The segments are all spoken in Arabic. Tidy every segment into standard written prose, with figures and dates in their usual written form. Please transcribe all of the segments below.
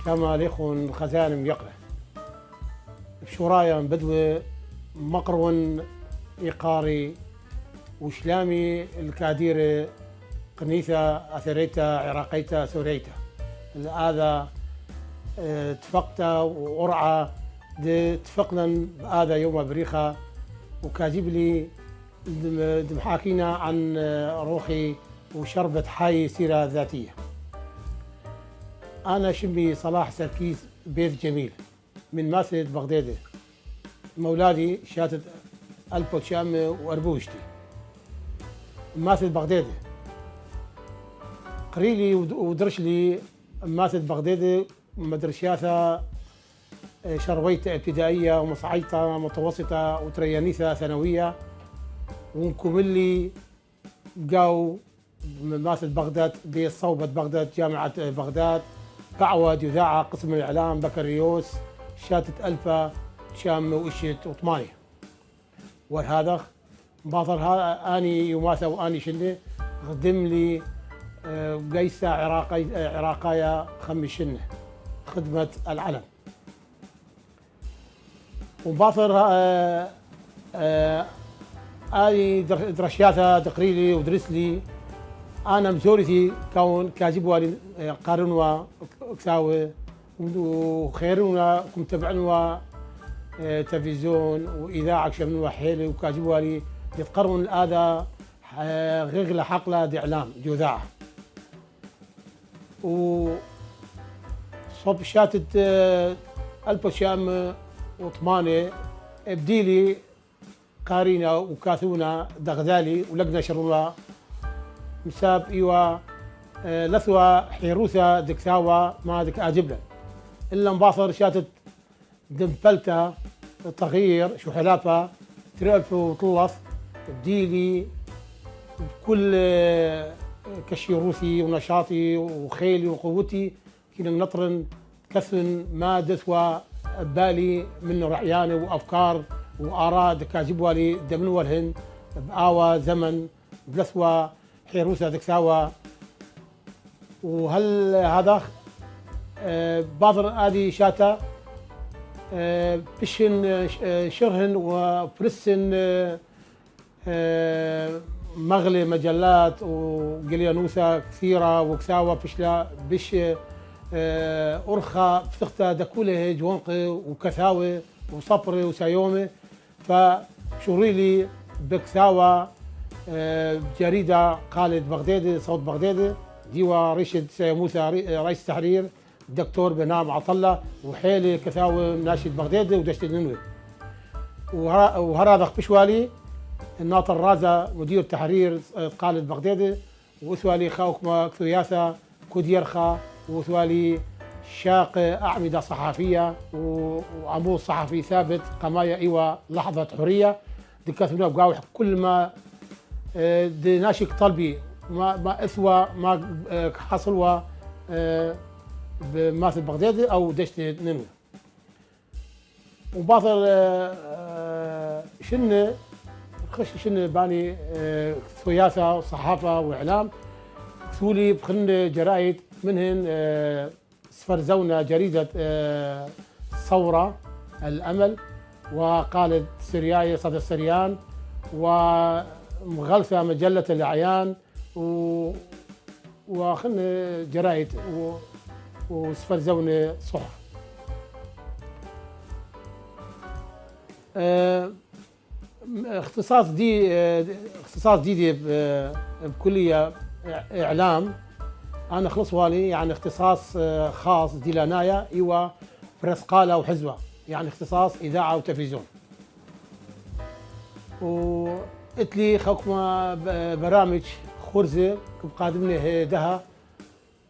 شمال يخون خزان يقرأ بشورايا بدوي مقرون إيقاري وشلامي الكاديرة قنيثة أثريتا عراقيتا سوريتا هذا تفقتا وقرعة تفقنا هذا يوم بريخة وكاجيب لي محاكينا عن روحي وشربة حي سيرة ذاتية. أنا شمي صلاح سركيس بيت جميل من ماسة بغدادة، مولادي شاتت ألبو شام وأربوشتي ماسة بغدادة، قريلي ودرش لي ماسة بغدادة مدرسياتها شرويتة ابتدائية ومصعيتة متوسطة وتريانيثة ثانوية ونكملي بقاو ماسة بغداد بصوبة بغداد جامعة بغداد قعوة يذاعة قسم الإعلام بكالوريوس شاتت ألفا شام وإشت وثمانية وهذا باطل أني يماثل وأني شنة خدم لي قيسة عراقية خمس شنة خدمة العلم وباطل أني درشياتها تقريلي ودرس لي أنا مزورتي كون كاجبوا لي قارنوا كساوي وخيرنا كم تبعنوا تلفزيون وإذاعة شمنوا حيلي وكاجبوا لي يتقرن الآذى غير حقلة دي إعلام جذاعة و صوب شاتت ألبو شام وثمانية بديلي قارينا وكاثونا دغدالي ولقنا شرولا مساب إيوا لثوة حيروثة دكثاوة ما دك أجبلا إلا مباصر شاتت دمبلتا تغيير شو حلافة ترأف وطلف بديلي بكل كشيروثي ونشاطي وخيلي وقوتي كنا نطرن كثن ما دثوة بالي من رعياني وأفكار وآراء دكاجبوالي دمنولهن بآوى زمن بلثوة حيروثة دكثاوة وهل هذا باضر هذه شاتا بشن شرهن وفرسن مغلي مجلات وقليانوثة كثيرة وكثاوة بشلا بش أرخى بثختة دكوله جوانقي وكثاوة وصبري وسيومي فشوريلي بكثاوة جريدة قالت بغدادي صوت بغدادي ديوا رشد سيموثة رئيس تحرير الدكتور بنام عطلة وحيلي كثاوة ناشد بغدادي ودشت الننوي وهرادخ بشوالي الناطر رازا مدير تحرير قالت بغدادي وثوالي خاوكما كثياثة كوديرخا وثوالي شاق أعمدة صحفية وعمود صحفي ثابت قمايا إيوة لحظة حرية دكاتنا بقاوح كل ما دي ناشك طلبي ما اثوى ما حصلوا بماثل بغدادي او دشت ننوي وباطل شن باني ثياثة وصحافة واعلام ثولي بخن جرايد منهن سفرزونا جريدة ثورة الامل وقالت سرياي صدى السريان ومغلفة مجلة الأعيان وخلنا جرايد وسفرزوني صحف اختصاص جديد بكلية إعلام أنا خلص والي يعني اختصاص خاص دي لنايا إيوا فرسقالة وحزوة يعني اختصاص إذاعة وتلفزيون وقلتلي خوكما برامج خرزة قادمني دها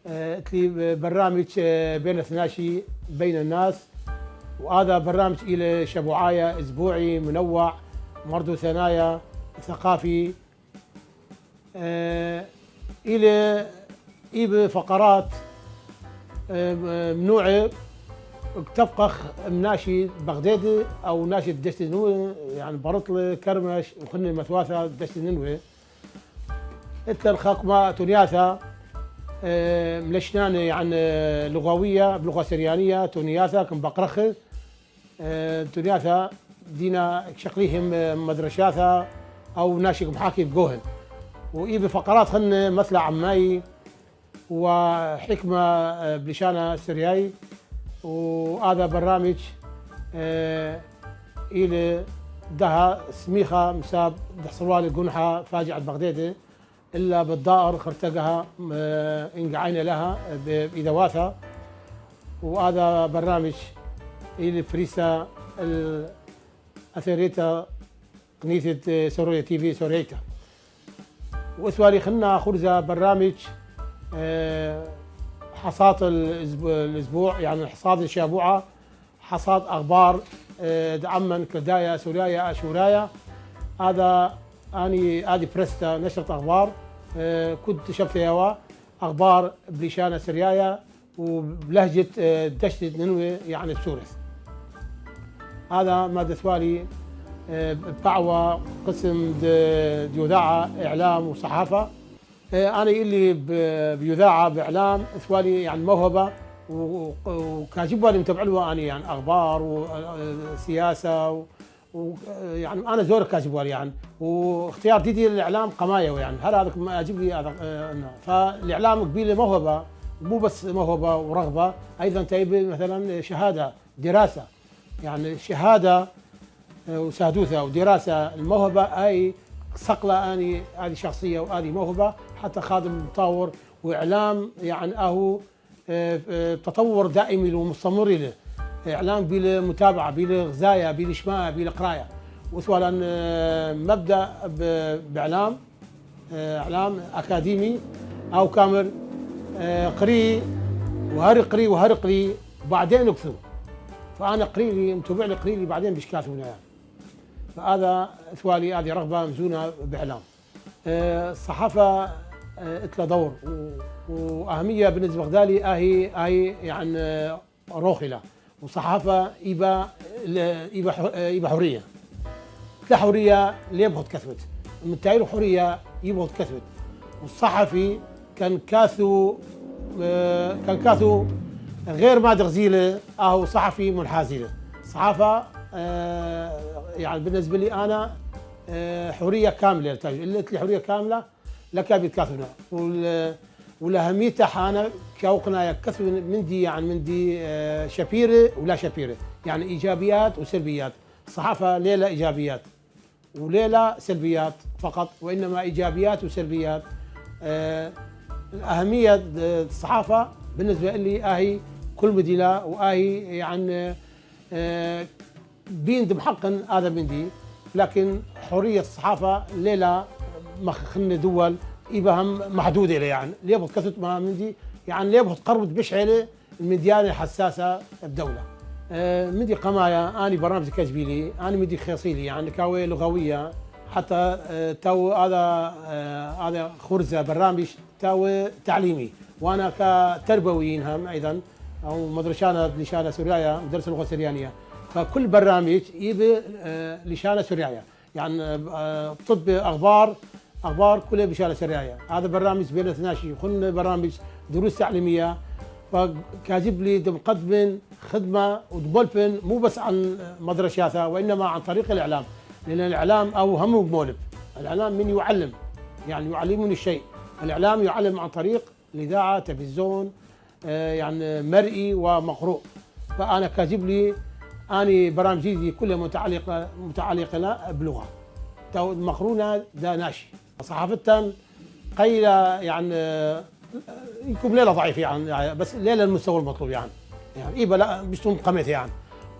قلتلي برامج بين الثناشي بين الناس وهذا برنامج إلى شبوعاية أسبوعي منوع مرضو ثنايا ثقافي إلى فقرات منوعة تفقخ ناشي بغدادي او ناشي دشت ننوي يعني برطله كرمش وخني مثواثه دشت ننوي اتل الخاكمه تونياثا ملشنان يعني لغوية بلغة سريانية تونياثا كم بقرخ تونياثا دينا شقليهم مدرشاثا أو ناشق محاكي بجوهن وإي بفقرات خن مثل عماي وحكمة بلشانة سرياي وهذا برنامج إلى دها سميخة مساب دحصلوها لقنحة فاجعة بغدادة إلا بالدائر خرتقها انقعينا لها بإذواثها وهذا برنامج إلى فريسة الأثريتا قنيثة سوريا تي في سوريتا وأسوالي خلنا خرزة برنامج حصاد الأسبوع يعني حصاد الشابوعة حصاد أخبار دعما كدايا سوريا أشورايا هذا أني هذه بريستا نشرة أخبار كنت شفتها أخبار بلشانة سريايا وبلهجة دشت ننوي يعني بسورس هذا ما دسوالي بعوى قسم ديوذاعة إعلام وصحافة أنا اللي بيذاعة بإعلام سوالي يعني موهبة وكاجبوا اللي متابع له أنا يعني أخبار وسياسة ويعني أنا زور كاجبوا يعني واختيار ديدي للإعلام قماية يعني هذا ما أجيب لي هذا فالإعلام قبيله موهبة مو بس موهبة ورغبة أيضا تجيب مثلا شهادة دراسة يعني شهادة وسهدوثة ودراسة الموهبة أي صقلة أني هذه شخصية وهذه موهبة حتى خادم مطور وإعلام يعني أهو تطور دائمي ومستمر له إعلام بلا متابعة بلا غزاية بلا شماء بلا قراية وسواء مبدأ بإعلام إعلام أكاديمي أو كامل قري وهرقري وهرقلي وبعدين اكثر فأنا قريلي متابع لي قريلي بعدين بشكاته يعني فهذا سوالي هذه رغبة مزونة بإعلام الصحافة اتلى دور وأهمية بالنسبة لي هي يعني روخلة وصحافة إيبا حرية لا حرية ليه بغض كثبت من تعير حرية يبغض كثبت والصحفي كان كاثو غير ما غزيله أو صحفي منحازله صحافة يعني بالنسبة لي أنا حرية كاملة اللي قلت لي حرية كاملة لك بتكاثنا والأهميتها أنا كوقنا كثر من دي يعني من دي شبيرة ولا شبيرة يعني إيجابيات وسلبيات الصحافة ليلة إيجابيات وليلة سلبيات فقط وإنما إيجابيات وسلبيات أهمية الصحافة بالنسبة لي هي كل مدينة وهي يعني بين بحقا هذا من دي لكن حرية الصحافة ليلة مخن دول يبهم محدودة يعني ليه بتكثت ما من دي يعني ليه بتقربت بشعلة المديانة الحساسة بدولة مدي قمايا أنا برنامج كجبيلي أنا مدي خيصيلي يعني كاوي لغوية حتى تو هذا خرزة برنامج تو تعليمي وأنا كتربويين هم أيضا أو مدرسانة لشانة سوريا مدرسة اللغة السريانية فكل برنامج يبي لشانة سوريا يعني طب أخبار كلها بشانة سوريا هذا برنامج بين اثناشي خلنا برامج دروس تعليمية فكاجب لي مقدم خدمة ودبولبن مو بس عن مدرساتها وإنما عن طريق الإعلام لأن الإعلام أو هم مولب الإعلام من يعلم يعني يعلمني الشيء الإعلام يعلم عن طريق الإذاعة تلفزيون يعني مرئي ومقروء فأنا كاجب لي أنا برامجي دي كلها متعلقة بلغة مقرونة دا ناشي صحافتها قيلة يعني يكون ليلة ضعيف يعني بس ليلة المستوى المطلوب يعني إيبا لا بيشتون قمت يعني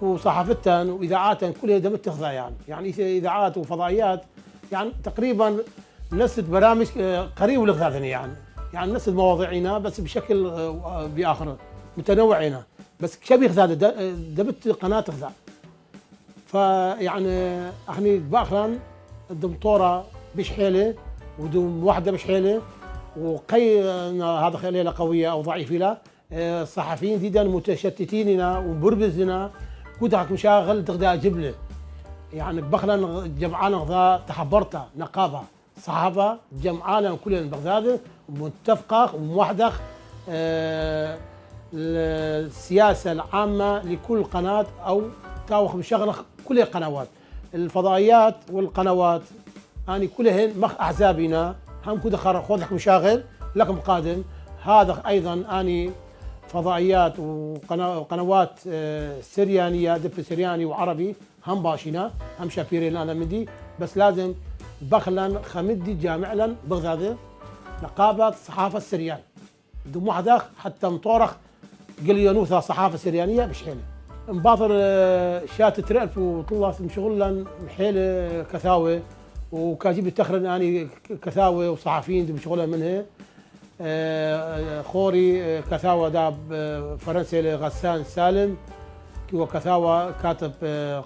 وصحافتها وإذاعاتها كلها دا متخذة يعني إذاعات وفضائيات يعني تقريبا نفس برامج قريب لغاثني يعني نفس مواضيعنا بس بشكل بآخر متنوعين بس شبيه ذا دبت قناة غذاء فيعني احنا باخرا الدكتورة بشحيلة ودوم واحدة بشحيلة وقينا هذا ليلة قوية أو ضعيفة لا الصحفيين جدا متشتتيننا وبربزنا كودك مشاغل تغدا جبلة يعني بخلا جمعان غذاء تحبرتها نقابة صحافة جمعانا كلنا بغداد متفقة وموحدة السياسة العامة لكل قناة أو تاوخ بشغلة كل القنوات الفضائيات والقنوات أني كلهن مخ أحزابنا هم كده خذ لك مشاغل لكم قادم هذا أيضا أني فضائيات وقنوات سريانية دب سرياني وعربي هم باشينا هم شابيرين أنا مدي بس لازم بخلا خمدي جامعلا بغداد نقابة صحافة السريان دم وحدة حتى مطورخ قليانوثة صحافة سريانية بشحيلة مباطر شات ترألف وطلع مشغلا محيلة كثاوة وكاجيب التخرن أني كثاوة وصحفيين بشغلها منها خوري كثاوة داب فرنسي لغسان سالم وكثاوة كاتب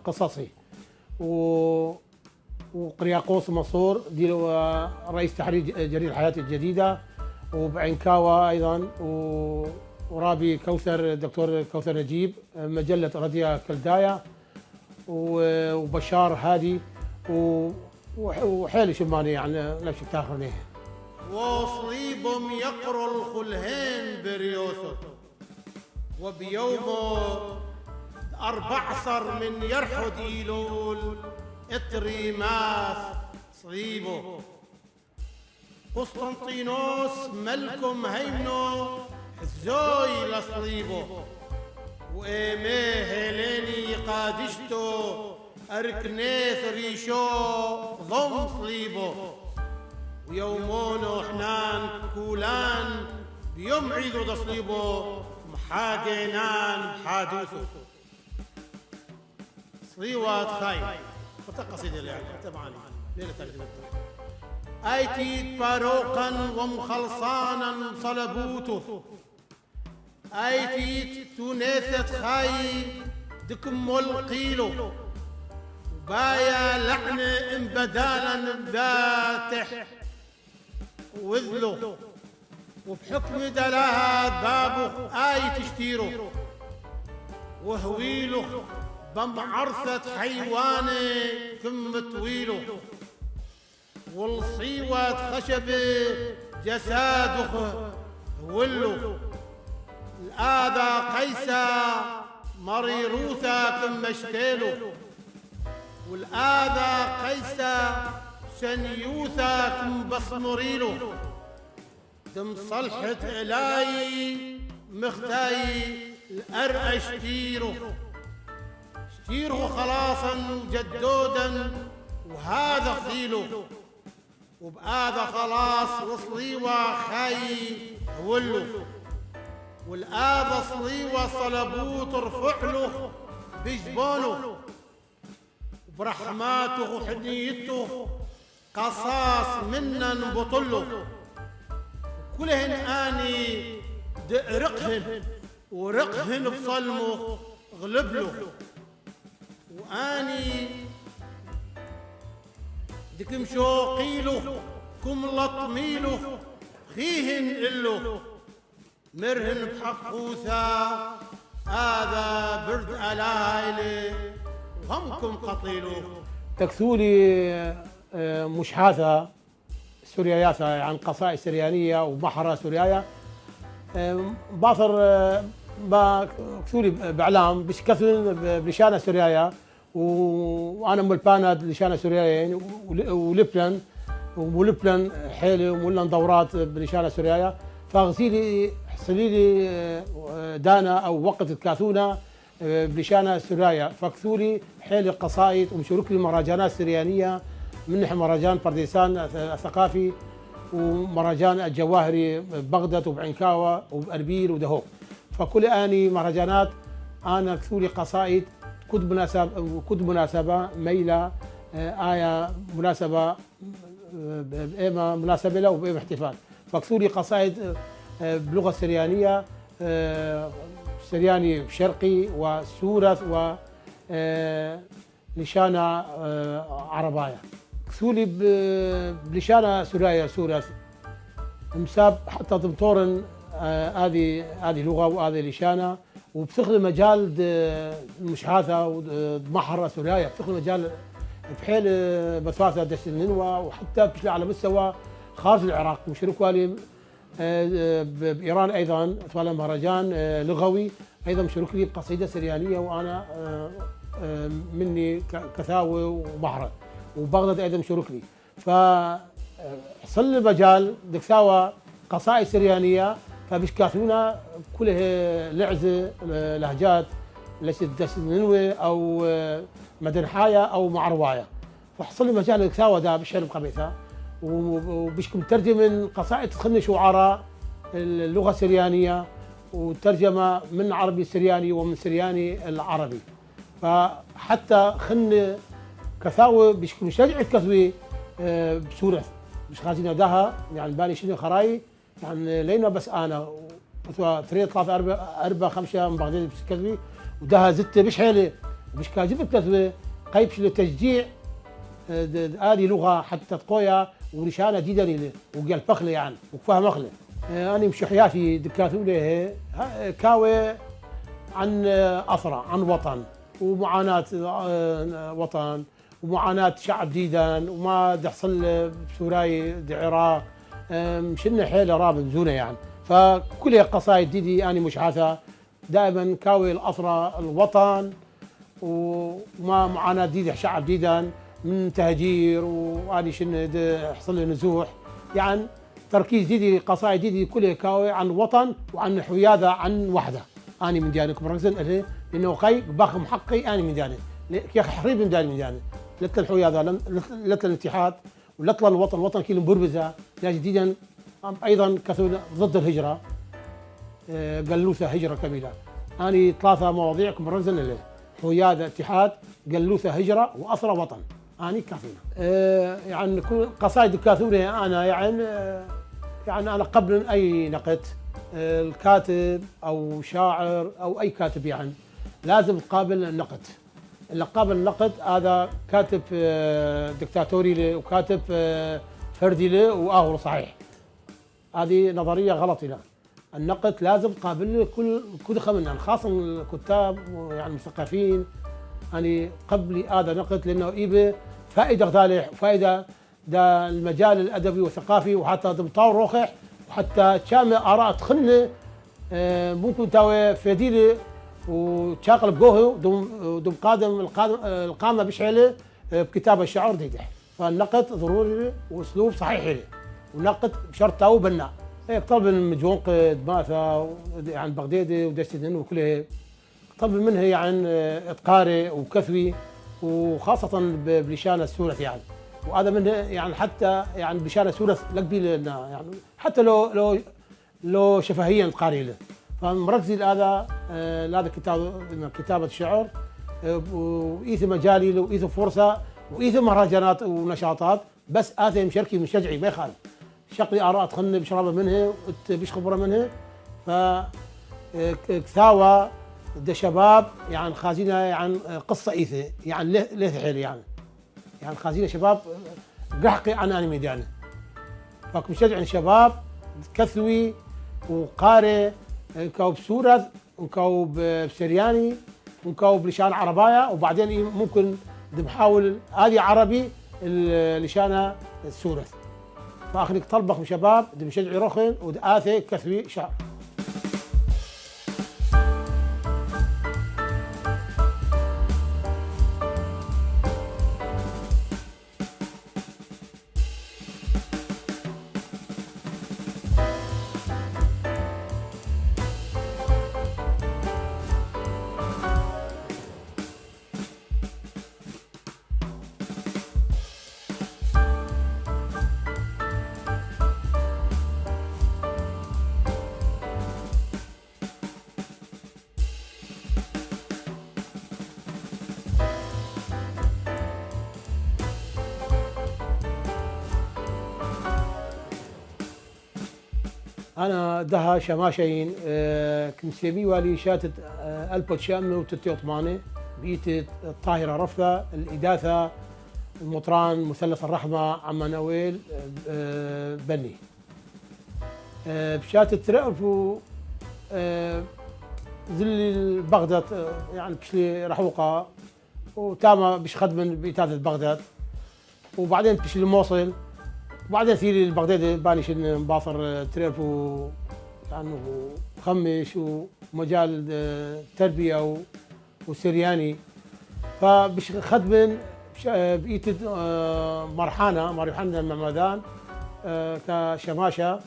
قصصي وقرياقوس منصور دي رئيس تحرير جريدة الحياة الجديدة وبعنكاوة أيضا ورابي كوثر دكتور كوثر نجيب مجلة راديا كلدايا وبشار هادي وحيل شماني يعني نفس التاخرنيه وصليبهم يقروا الخلهين بريوثه وبيومه 14 من يرحد إيلول اطري ماث صليبه قسطنطينوس ملكم هيمنو زوي لصليبه وإيمي هيليني قادشتو أركنيث ريشو ضم صليبه ويومون وحنان كولان بيوم عيدو تصليبه محاجينان بحادوثه صليوات خاي فتقصيدي يعني طبعا ليلة ترجمة أيتيت باروقا ومخلصانا صلبوته أيتيت تونيثة خاي دكم والقيلو بايا لحن انبدالا بذاتح وذله وبحكم دلات بابه آي تشتيره وهويله بمعرثة حيوانه كم طويله والصيوة خشبه جساده هوله الآذى قيسى مريروثا كم مشتيله والآذى قيسى سنيوثا كم بصمريله دم صلحة إلاي مختاي الأرأى شتيره خلاصا وجدودا وهذا خيله وبهذا خلاص وصليوة خاي هوله والآذى صليوة صلبوه ترفع له بجبونه برحماته وحنيته قصاص منا بطله كلهن آني رقهن ورقهن بصلمه غلب له وآني دكم شوقيله كم لطميله خيهن إله مرهن بحقوثا هذا برد ألايله وهمكم قطيله تكثولي مشحاثة سورياياثة عن قصائد سريانية وبحرة سوريايا باثر كثولي بعلام بش كثل بلشانة سوريايا وانا ملباند لشانة سوريايا ولبنان حيلي ومولن دورات بلشانة سوريايا فاغسيلي حصليلي دانا او وقت الكاثونة بلشانة سوريايا فكثولي حيلي قصائد ومشروك لي مهرجانات سريانية من نحن مهرجان برديسان الثقافي ومهرجان الجواهري ببغداد وبعنكاوة وبأربيل ودهوك فكل آني مهرجانات أنا كثولي قصائد كنت مناسبة ميلة آية مناسبة بإما مناسبة له وبإما احتفال فكثولي قصائد بلغة سريانية سرياني شرقي وسورث و لشانة عرباية كثولي بلشانة سوريا سورث مساب حتى دمتورن هذه لغة وهذه لشانة وبتخدم مجال المشحاثة ومحرة سوريا بتخدم مجال بحيل بثواثة دست الننوى، وحتى بشلي على مستوى خارج العراق مشاركوا لي بإيران أيضا طوال مهرجان لغوي أيضا مشارك لي بقصيدة سريانية، وأنا مني كثاوي وبحرة، وبغداد أيضا مشارك لي. فحصل لي مجال دكثاوى قصائد سريانية، فبشكاثونا كلها لعزة لهجات ليست دست الننوى أو مدن حاية أو مع رواية. فحصل لي مجال دكثاوى دا بشعر بقبيثة، وبشكم ترجم قصائد تخني شعراء اللغة السريانية، وترجمة من عربي سرياني ومن سرياني العربي. فحتى خن كثاوي بشكم مشجع كثوي بسورة مش خازين داها، يعني بالي شنو خراي يعني لينا بس أنا مثلا 3 3 4 5 من بغداد كثوي، وداها زت بش حيلة بش كاجبت كثوي قيبش للتشجيع هذه لغة حتى تقويا ورشانة جدا وقال فخلة يعني وكفاها مخلة. أنا مش حياتي دكاتو له كاوي عن أثرة، عن وطن ومعاناة وطن ومعاناة شعب جديدا وما تحصل بسوراي العراق، مشنا حيلة راب زونة يعني. فكل قصايد ديدي أنا مش حاثة دائما كاوي الأثرة الوطن وما معاناة جديدة شعب جديدا من تهجير، وهذه شنو حصل لي نزوح يعني. تركيز جديد قصائد جديد كلها كاوي عن الوطن وعن حيادة عن وحدة. أنا من ديانكم ركزن لأنه خي باخم حقي أنا من دياني يا أخي حريب من دياني لتل الحيادة لتل الاتحاد ولتل الوطن. الوطن كيلو بربزة لا جديدا أيضا كثوا ضد الهجرة، قلوثة هجرة كبيرة. أنا 3 مواضيعكم ركزن حيادة اتحاد قلوثة هجرة وأثرى وطن. أنا كاثونة يعني قصائد كاثونة أنا يعني أنا قبل أي نقد الكاتب أو شاعر أو أي كاتب يعني لازم تقابل النقد. اللي قابل النقد هذا كاتب دكتاتوري له وكاتب فردي له وآخر صحيح. هذه نظرية غلط له. النقد لازم تقابل كل خمنا خاصة الكتاب يعني المثقفين. يعني قبل هذا نقد لأنه إيبه فائدة غالية وفائدة دا المجال الأدبي والثقافي، وحتى دمطاور روخح وحتى شامل آراء تخنة ممكن تاوي فديلة وتشاقل بجوه دم قادم القامة بشعله بكتابة الشعر ديدح. فالنقد ضروري وأسلوب صحيح له، ونقد بشرط تاو بناء. هيك طلب المجونق دماثة يعني بغدادي ودستن وكله طلب منها يعني اتقارئ وكثوي، وخاصة بلشان الثلث يعني. وهذا منه يعني حتى يعني بلشان الثلث لقبي لنا يعني حتى لو شفهيا قارئ له. فمركزي هذا كتابة الشعر وإيث مجالي له وإيث فرصة وإيث مهرجانات ونشاطات، بس آثي مشاركي مشجعي ما يخالف شقلي آراء تخني بشرابة منها بيش خبرة منها. فكثاوة ده شباب يعني خازينة يعني قصة إيثة يعني ليه حيل يعني خازينة شباب قحقي عن أنا ميدانه. فمشجع شباب كثوي وقارئ نكاو بسورة ونكاو بسرياني ونكاو بلشان عرباية، وبعدين ممكن بحاول هذه عربي لشانة السورة. فأخليك طلبك شباب مشجعي رخن ودآثي كثوي شعر. أنا دها شماشين كمسيبي والي شاتت ألبوت شامة وتتي عثماني بيت الطاهرة رفثة الإداثة المطران مثلث الرحمة عما نويل بني بشاتت رأفو ذل بغداد يعني بشلي رحوقة وتاما بش خدمن بإتاذة بغداد، وبعدين بش الموصل، وبعدين سيري البغداد باني شن مباصر تريف يعني وخمش ومجال التربية والسرياني. فبش خدمن بقيت مرحانة معمدان كشماشة،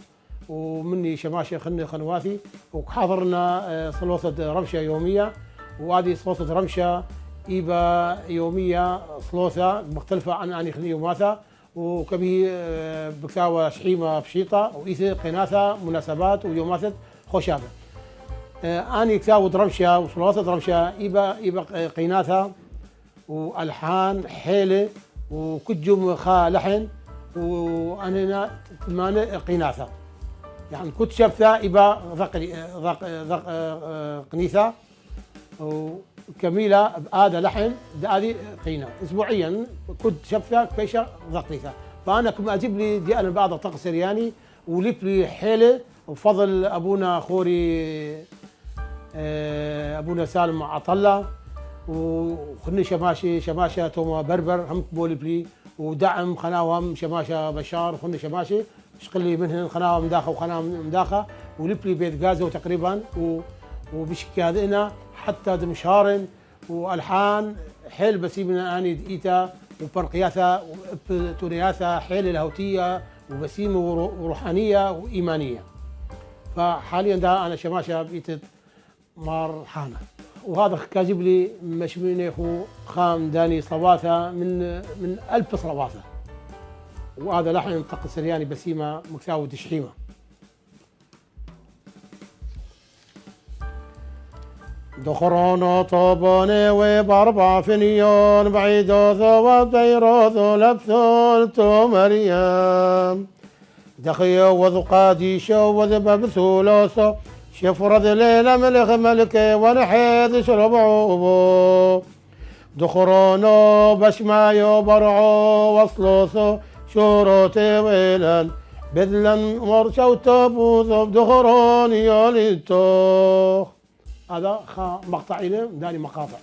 ومني شماشة خني خنواثي، وحاضرنا صلوثة رمشة يومية، وهذه صلوثة رمشة إيبا يومية صلوثة مختلفة عن أني خني وماثا، وكبي بكاوة شحيمة بشيطة وإيثي قناثة مناسبات ويوماثة خوشابة. أني كتاود رمشة وصلوثة رمشة إيبا قناثة والحان حيله وكجم خا لحن، وانا ثمانية قناثه يعني كنت شبثه يبا ذق قنيثه وكميله بآده لحن هذه قينه اسبوعيا كنت شبثه كيشه ذقيثه. فانا كم اجيب لي دي انا بعض الطقس السرياني ولف لي حيله وفضل ابونا خوري ابونا سالم عطله وخني شماشة توما بربر هم بولي بلي ودعم خناوهم شماشة بشار وخني شماشة شقلي منهن خناوهم مداخة وخناوهم مداخة ولبلي بيت غازة تقريبا وبشكي هذئنا حتى دمشارن والحان حيل بسيمنا اني دقيتا وبرقياثة وتونياثة حيل الهوتية وبسيمة وروحانية وإيمانية. فحاليا ده انا شماشة بقيت مرحانة، وهذا كاجب لي مشميني اخو خام داني صواثه من 1000 صواثه، وهذا لحن طق السرياني بسيمه مكساوي تشحيمه. دخرون طوبوني وباربع فنيون بعيدو ثوب بيروثو لبثو تومريام دخيو وذقادي شو وذبب ثولوثو شفرد ليلة ملكي ونحيد شرب عوبو دخرونو بشمايو برعو وصلوثو شوروتي ويلان بدلن مرشو تبوثو دخرون يوليتو. هذا مقطع إليه داني مقاطع.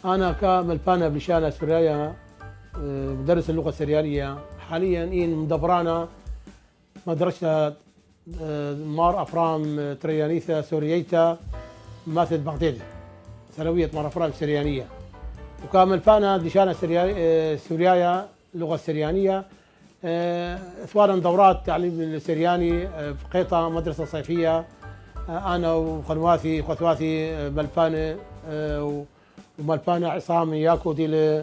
أنا كملبانة بلشانة سوريا مدرس اللغة السريانية حاليا إن مدبرانا مدرسة مار أفرام تريانيثا سورييتا ماثل بغداد ثانوية مار أفرام سريانية. وكملبانة بلشانة سوريا اللغة السريانية ثوارا دورات تعليم السرياني في قيطة مدرسة صيفية أنا وخنواثي خوثواثي ملبانة وملبانة عصام ياكو دي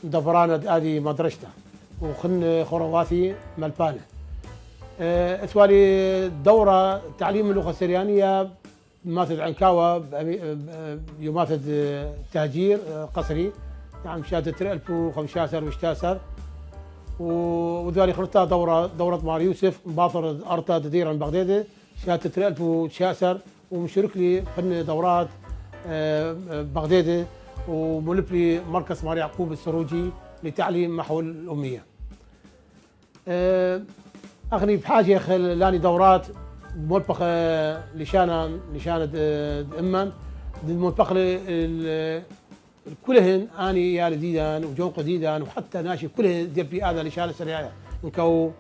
دبرانة هذه مدرسته وخن خرواثي ملبانة. اسوالي دورة تعليم اللغة السريانية ماثل عنكاوة يماثل تهجير قصري يعني شهادة 2015 وشتاسر وذلك خلطها دورة مار يوسف مباطر أرتا تدير عن بغداد شهادة 2016 ومشارك لي فن دورات بغداد وملف لي مركز مار يعقوب السروجي لتعليم محو الأمية. أغني بحاجة لاني دورات ملبخة لشانة أمن المنطقة كلهن اني يا ديدان وجونق ديدان وحتى ناشي كلهن دير في هذا لشان سريعه نكو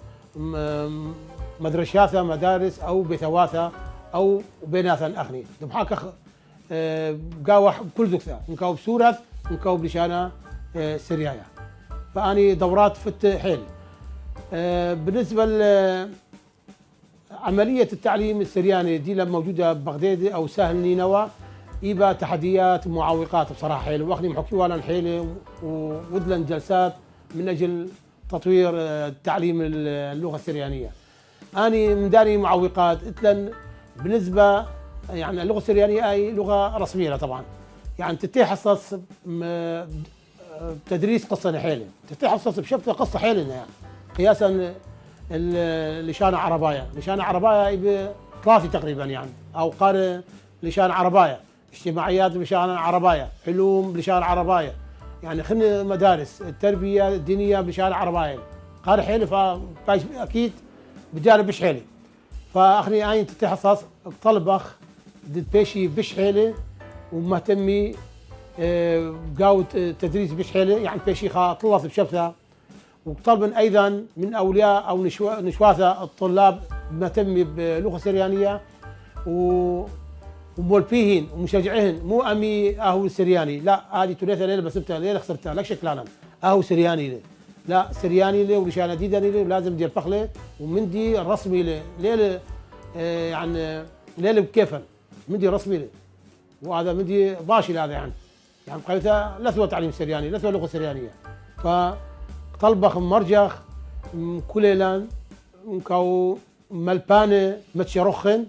مدرسة مدارس او بثواثه او بيناثا اخني دبحاك قاوح كل ذكثة نكو بسورة نكو بلشانة سريعه فاني دورات فت حيل. بالنسبه لعمليه التعليم السرياني دي لما موجوده ببغداد او سهل نينوى يبقى تحديات ومعوقات بصراحه حيل واخني محكي ولا حيله وودلن جلسات من اجل تطوير تعليم اللغه السريانيه. اني من داري معوقات اتلن بالنسبه يعني اللغه السريانيه اي لغه رسميه طبعا يعني تتيح حصص تدريس قصه حيله تتيح حصص بشفت قصه حيله يعني قياسا لشان عربايه لشان عربايه ثلاثه تقريبا يعني او قارئ لشان عربايه اجتماعيات بلشان عربايه علوم بلشان عربايه يعني خلنا مدارس التربيه الدينيه بلشان عربايه قارئ حيله فاكيد بجانب بش حيله فاخني اين تتحصص طلبخ بيشي بش حيله ومهتمي قاوة تدريس بش حيله يعني بيشي طلص بشفتها وطلبا ايضا من اولياء او نشواثه الطلاب مهتمي بلغه سريانيه ومولفيهن ومشجعهن مو امي اهو سرياني لا هذه ثلاثه ليله بس انت ليله خسرتها لك شكلانا اهو سرياني لي لا سرياني لي ولشان ديدني لي ولازم دير فخله ومندي رسمي لي ليله يعني ليله بكيفن مندي رسمي لي وهذا مندي باشي هذا يعني قيلتها لثوه تعليم سرياني لثوه لغه سريانيه طلبخ مرجخ كليلان كو ملبانه متشرخن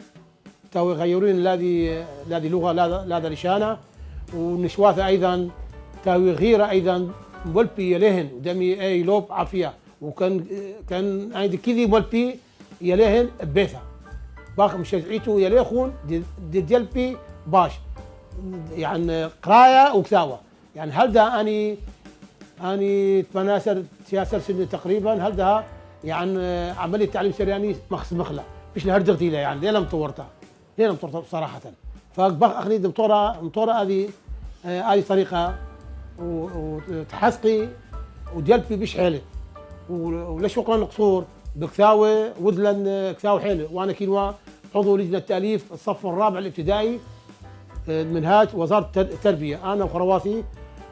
تو يغيرون هذه لغه لا لشانه ونشواثه ايضا تاوي غيره ايضا مولبي يلهن دمي اي لوب عافيه كان عندي كذي مولبي يلهن بيثا باخ مشجعيته يليخون دي جلبي باش يعني قرايه وكثاوه يعني هل ده اني 18 سنه تقريبا هل ده يعني عمليه تعليم سرياني مخله مش لهردغتي له يعني ليه لم طورتها صراحه فباخ اخني مطوره هذه طريقه وتحسقي وجلبي بش حيله وليش وقرا القصور بكثاوه وذلن كثاوه حيله وانا كينوا عضو لجنه تاليف الصف الرابع الابتدائي منهاج وزاره التربيه انا وخرواتي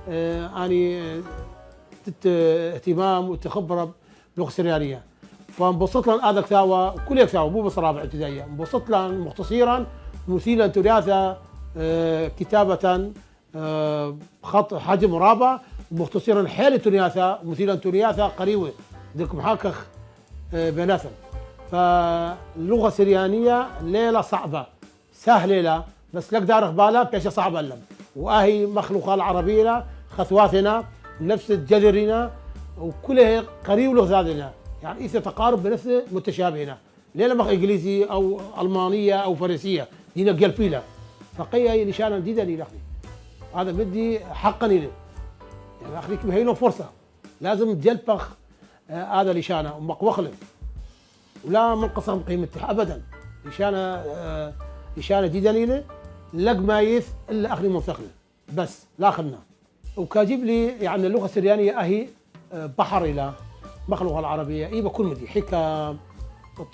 اني اهتمام وتخبره باللغه السريانيه فانبسط لهم هذا كثاوه كل كثاوه مو بس رابع ابتدائيه انبسط لهم مختصرا مثيلا تراثه كتابه بخط حجم رابع مختصرا حيل تراثه مثيلا تراثه قريوه ديك محاكخ بناثا فاللغه السريانيه ليله صعبه سهله لا بس لك دار بالها بيش صعبه لهم واهي مخلوقها العربيه خثواثنا نفس جذرنا وكلها قريب لغتنا يعني إذا تقارب بنفس متشابهنا ليلة مخ إنجليزي أو ألمانية أو فرنسية دينا قلبيلا فقيا نشانا جديدا لأخي هذا بدي حقا لي يعني أخليك بهينه فرصة لازم تجلبخ هذا لشانه ومقوخله ولا منقصم قيمته أبدا لشانه جديدا لي لق ما يث إلا أخلي منثقله بس لا خلنا وكاجيب لي يعني اللغة السريانية أهي بحر إلى مخلوقها العربية إيبا كل مدي حكم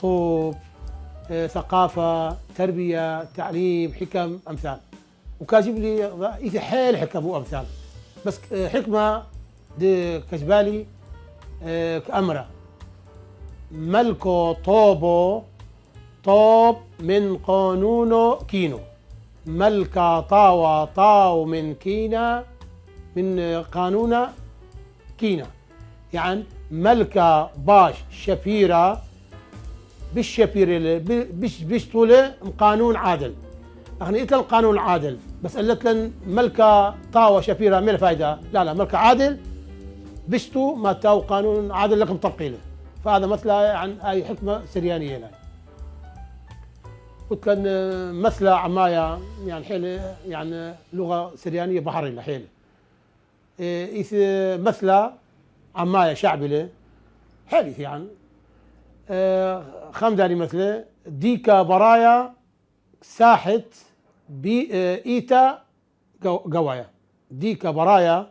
طوب ثقافة تربية تعليم حكم أمثال وكاجيب لي إذا حيل حكم وأمثال بس حكمة دي كجبالي كأمرة ملكو طوبو طوب من قانونو كينو ملكا طاوى طاو من كينا من قانون كينا يعني ملكة باش شفيرة بالشفيرة بش طولة قانون عادل اخني قلت القانون العادل بس قلت لن ملكة طاوة شفيرة ما فايدة لا ملكة عادل بشتو ما تاو قانون عادل لكم تبقيله فهذا مثلا عن اي حكمة سريانية لا قلت لن مثلا عماية يعني حيلة يعني لغة سريانية بحرية حيلة إذا مثلا عماية شعبي له حليث يعني خمداني مثله ديكا برايا ساحت بي إيتا قوايا ديكا برايا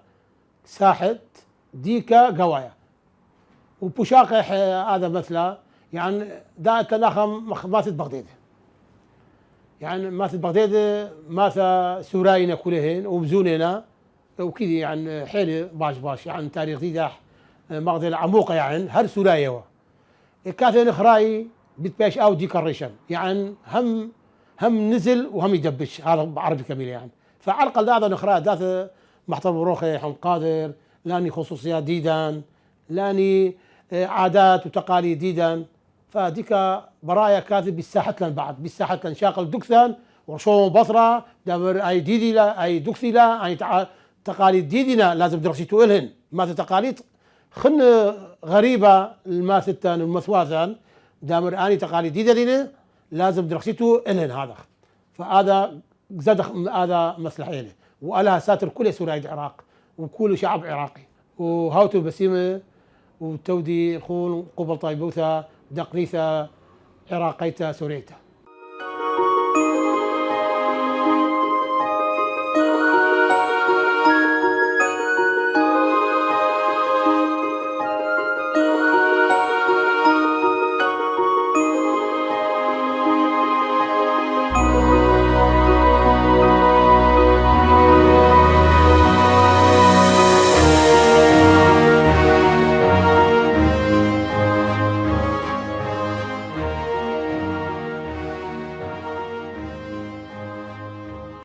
ساحت ديكا قوايا وبوشاقح هذا مثلا يعني دا تناخم ماسة بغداد يعني ماسة بغداد ماسة سوراينا كلهن ومزوننا وكذي يعني حيل باش يعني تاريخ ديداح مغدل عموقة يعني هر سورايا كاثن خراي بتباش او ديكوريشن يعني هم نزل وهم يدبش هذا بعربي كامل يعني فعلى الاقل هذا نخرا ذات محترم روخي حم قادر لاني خصوصيات ديدان لاني عادات وتقاليد ديدان فديك برايا كاذب بالساحة لن بعد بالساحة لن شاقل دكسان ورشوم بصرة دمر اي ديدي لا اي دكسي لا اي تقاليد ديدنا لازم درسيتو الهن ماذا تقاليد خن غريبة الماستان المثواثان دامر اني تقاليد ديدنا لازم درسيتو الهن هذا فهذا زاد هذا مصلحة وألا ساتر كل سوريا العراق وكل شعب عراقي وهاوتو بسيمة وتودي الخون قبل طيبوثا دقنيثا عراقيتا سوريتا